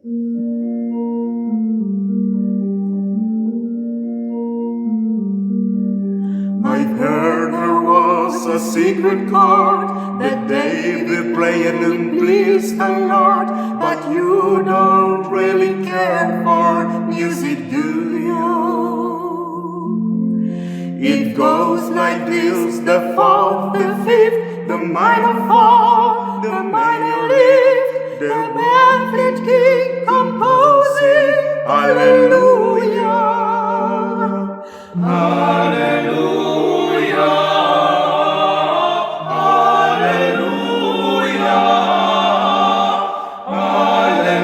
I've heard there was a secret chord that David played and pleased the Lord, but you don't really care for music, do you? It goes like this: the fourth, the fifth, the minor fall, the minor lift, the velvet king composing. Hallelujah, hallelujah, hallelujah, hallelujah,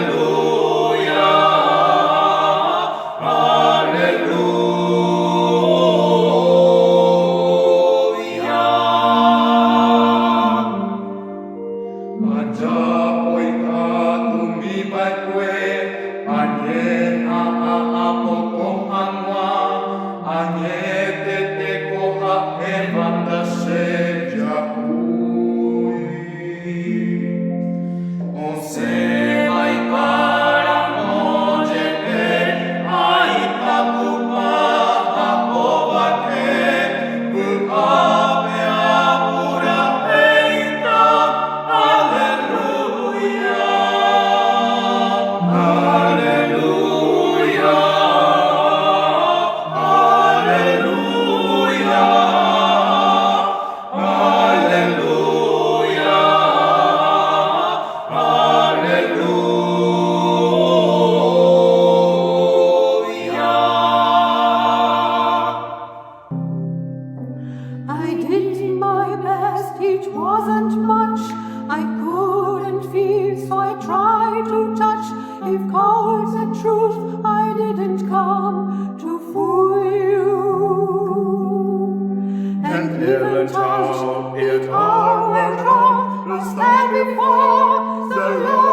I did my best, it wasn't much. I couldn't feel, so I tried to touch. If chords are truth, I didn't come to fool you. And even touched, it all went wrong. I stand before the Lord.